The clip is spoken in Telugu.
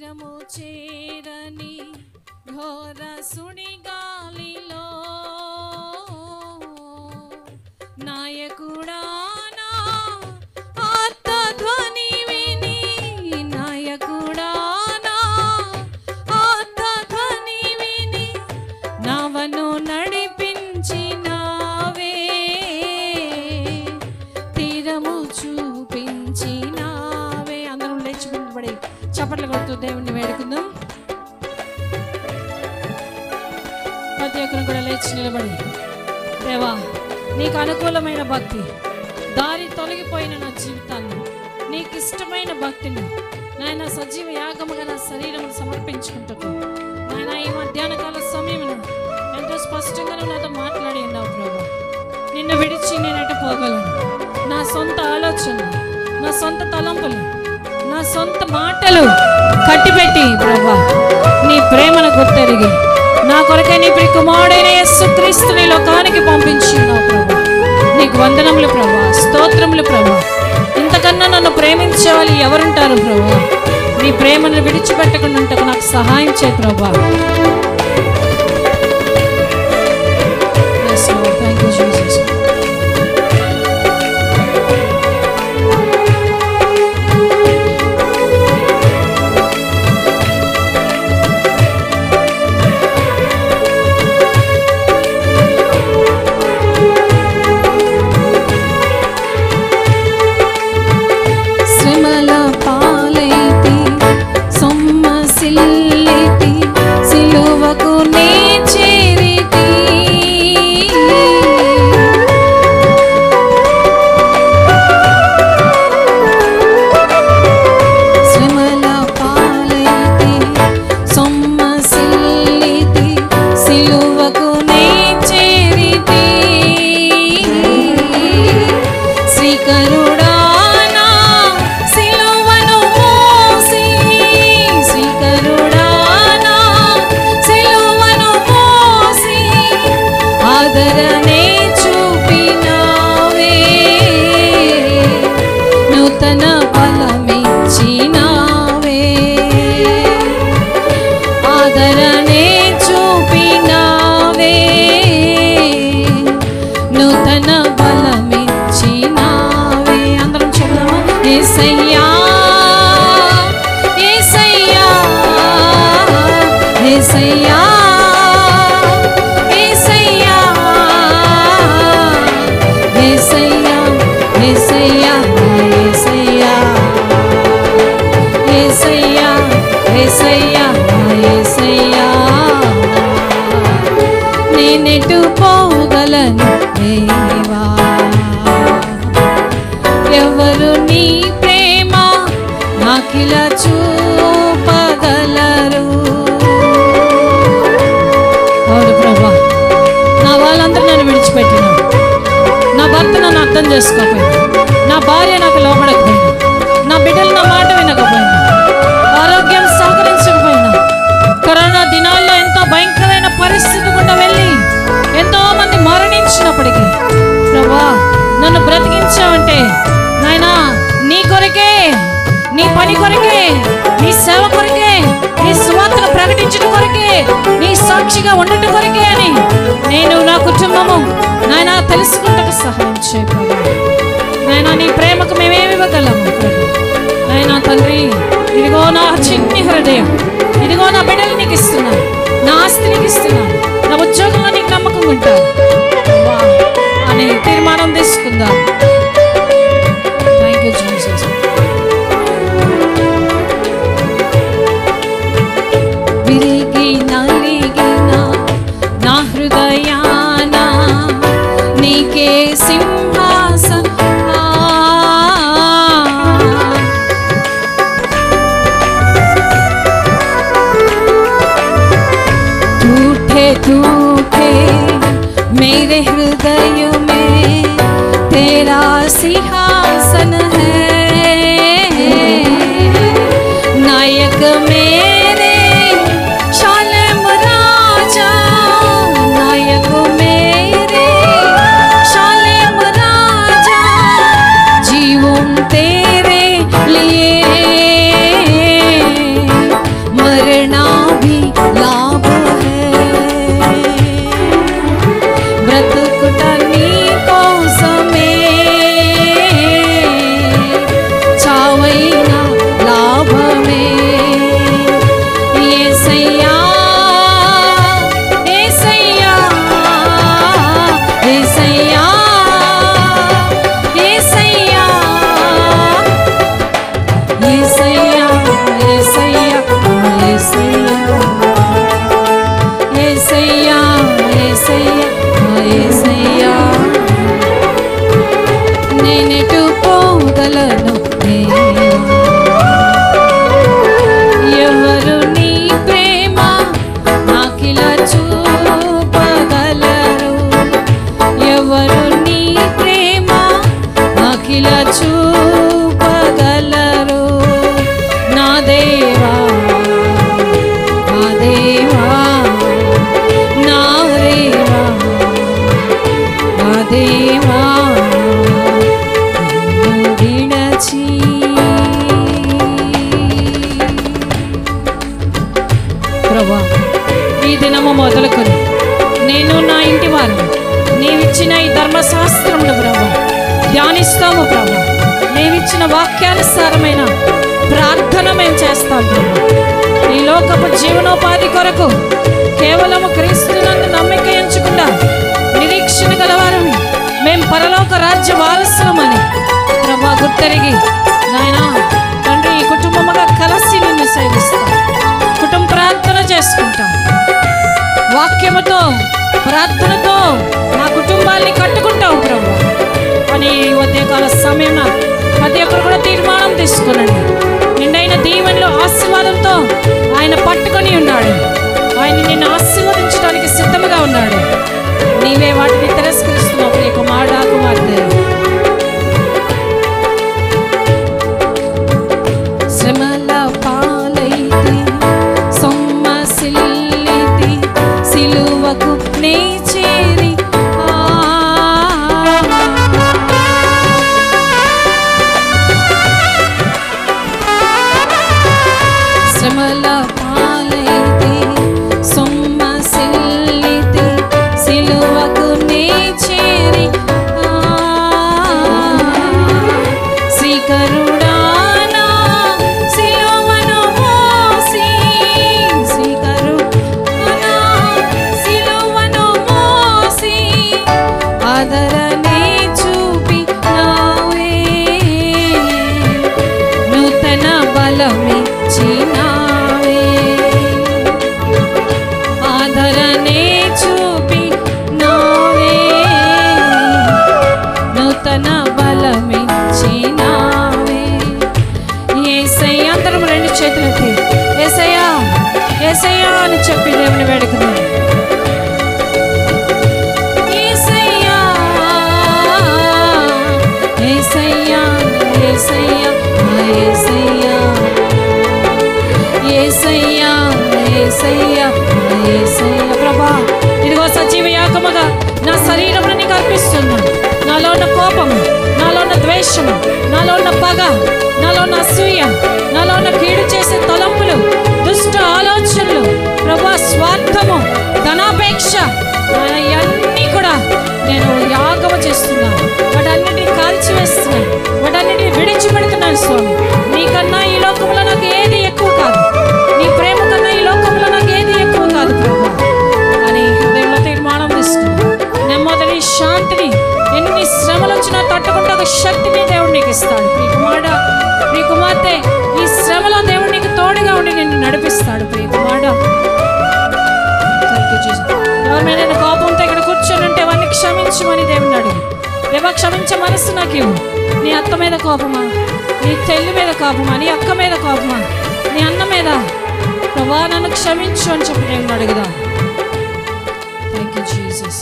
తీరము చేరని ఘోర సుడిగాలిలో నాయకుడా నా ఆర్తధ్వని విని, నాయకుడా నా ఆర్తధ్వని విని నావను నడిపించినావే, తీరము చూపించినావే. అందరం లేచి నిలబడి చప్పట్లు కొడుతూ దేవుణ్ణి వేడుకుందాం. ప్రతి ఒక్కరు కూడా లేచి నిలబడి, దేవా నీకు అనుకూలమైన భక్తి, దారి తొలగిపోయిన నా జీవితాన్ని, నీకు ఇష్టమైన భక్తిని నాయన సజీవ యాగముగా నా శరీరం సమర్పించుకుంటాను. నాయన ఈ మధ్యాహ్న కాల సమయంలో ఎంతో స్పష్టంగా నాతో మాట్లాడి ఉన్నావు ప్రభు. నిన్ను విడిచి నేనట పోగలను. నా సొంత ఆలోచన, నా సొంత తలంపులు, నా సొంత మాటలు కట్టిపెట్టి ప్రభా నీ ప్రేమను గుర్తెరిగి నా కొరకే నీ ప్రియ కుమారుడైన యేసుక్రీస్తుని లోకానికి పంపించున్నావు ప్రభా. నీకు వందనములు ప్రభా, స్తోత్రములు ప్రభా. ఇంతకన్నా నన్ను ప్రేమించేవాళ్ళు ఎవరుంటారు ప్రభా? నీ ప్రేమను విడిచిపెట్టకుండా నాకు సహాయం చేయి ప్రభా. Thank you Jesus. సిలువకు నే చేరితి, శ్రమల పాలైతి సొమ్మసిల్లితి, సిలువకు నే చేరితి, శ్రీకరుడా నా సిలువను మోసి, శ్రీకరుడా ఆదరణే చూపినావే, నూతన బలమిచ్చినావే, ఆదరణే చూపినావే, నూతన బలమిచ్చినావే. అందరం చెప్దామా? యేసయ్యా యేసయ్యా యేసయ్యా నేనెటు పోగలను దేవా, ఎవరు నీ ప్రేమ నాకిలా చూపగలరు? అవును ప్రభా, నా వాళ్ళందరూ నన్ను విడిచిపెట్టినా, నా భర్త నన్ను అర్థం చేసుకోకపోయినా, నా భార్య నాకు లోపడకపోయినా, నా బిడ్డలు నా మాట వినకపోయినా, ఆరోగ్యం సహకరించకపోయినా, కరోనా దినాల్లో ఎంతో భయంకరమైన పరిస్థితి గుండా వెళ్ళి ఎంతో మంది మరణించినప్పటికీ ప్రభా నన్ను బ్రతికించావంటే నాయనా నీ కొరకే, నీ పని కొరకే, నీ సేవ కొరకే, నీ సువార్తను ప్రకటించడం కొరకే, నీ సాక్షిగా ఉండటం కొరకే అని నేను నా కుటుంబము నాయనా తెలుసుకుంటకు సహాయం చేయ ప్రభా. నాయనా నీ ప్రేమకు మేమేమి ఇవ్వగలము నాయనా తండ్రి? ఇదిగో నా చిన్ని హృదయం, ఇదిగో నా బిడ్డలు నీకు ఇస్తున్నాను, నా ఆస్తి నీకు ఇస్తున్నాను, నా ఉద్యోగంలో నీకు నమ్మకం ఉంటాను అని తీర్మానం తీసుకుందాం. Thank you Jesus. విరిగి నలిగిన నా హృదయాన నీకే సింహాసన, टूटे मेरे हृदय में तेरा सिंहासन है, नायक मेरे शालेम राजा, नायक मेरे शालेम राजा, जीवन तेरे लिए దేవా నా దేవా నా దేవా నా దేవా నిన్ను విడచి ప్రభువా ఈ దినము మొదలుకొని నేను నా ఇంటి వారు నీవిచ్చిన ఈ ధర్మశాస్త్రమును ప్రభువా ధ్యానిస్తాము ప్రభువా. నీవిచ్చిన వాక్యానుసారమైన ప్రార్థన మేము చేస్తాం ప్రభువా. ఈ లోకపు జీవనోపాధి కొరకు కేవలము క్రీస్తునందు నమ్మిక ఎంచకుండా నిరీక్షణ గలవారని మేము పరలోక రాజ్య వారసులమని ప్రభువా గుర్తెరిగి నాయనా తండ్రి ఈ కుటుంబముగా కలిసి నిన్ను సేవిస్తాం, కుటుంబ ప్రార్థన చేసుకుంటాం, వాక్యముతో ప్రార్థనతో మా కుటుంబాన్ని కట్టుకుంటాం ప్రభు అని ఉదయకాల సమయం ప్రతి ఒక్కరు కూడా తీర్మానం తీసుకునండి. నిండైన దీవెనలో ఆశీర్వాదంతో ఆయన పట్టుకొని ఉన్నాడు. ఆయన నిన్ను ఆశీర్వదించడానికి సిద్ధంగా ఉన్నాడు. నీవే వాటిని తిరస్కరిస్తున్నావు ప్రియ కుమారుడా కుమార్తె. శ్రమల పాలైతే సొమ్మసిల్లితి సిలువకు నే చేరి శ్రమల పాలైతే సొమ్మసిల్లితి సిలువకు నే చేరి శ్రీకరుడా నా సిలువను మోసి శ్రీకరుడా సిలువను మోసి ఆదరణే చూపినావే నూతన బలమిచ్చినావే ఆదరణే చూపినావే నూతన బలమిచ్చినావే. యేసయ్య అందరం రెండు చేతులెత్తి యేసయ్యా యేసయ్యా అని చెప్పి దేవుని వేడుకున్నాం. యేసయ్యా యేసయ్యా యేసయ్యా యేసయ్యా యేసయ్యా యేసయ్యా యేసయ్యా. ప్రభా ఇదిగో సజీవ యాగముగా నా శరీరమును నీకు అర్పిస్తున్నాను. నాలో ఉన్న కోపము, నాలో ఉన్న ద్వేషము, నాలో ఉన్న పగ, నాలో ఉన్న అసూయ, నాలో ఉన్న కీడు చేసే తలంపులు, దుష్ట ఆలోచనలు, ప్రభా స్వార్థము, ధనాపేక్ష, ఇవన్నీ కూడా నేను యాగము చేస్తున్నాను. వాటన్నిటిని కాల్చివేస్తున్నాను, వాటన్నిటిని విడిచిపెడుతున్నాను స్వామి. నీకన్నా ఈ లోకంలో నాకు ఏది ఎక్కువ కాదు, నీ ప్రేమ కన్నా ఈ లోకంలో నాకు ఏది ఎక్కువ కాదు ప్రభా అని హృదయంలో తీర్మానం తీసుకున్నాను. నెమ్మదిని శాంతిని ఎన్ని శ్రమలు వచ్చినా తట్టుకుంటే ఒక శక్తిని దేవుడు నీకు ఇస్తాడు. ప్రియ కుమారుడా ప్రియ కుమార్తె ఈ శ్రమలో దేవుడు నీకు తోడుగా ఉండి నిన్ను నడిపిస్తాడు. ప్రియ కుమారుడా ఎవరి మీద కోపంతో ఇక్కడ కూర్చొని ఉంటే అవన్నీ క్షమించమని దేవుని అడుగు. దేవా క్షమించే మనసు నాకు ఇవ్వు. నీ అత్త మీద కోపమా, నీ చెల్లి మీద కోపమా, నీ అక్క మీద కోపమా, నీ అన్న మీద ప్రభా నన్ను క్షమించు అని చెప్పి దేవుని అడుగుదా. Thank you Jesus.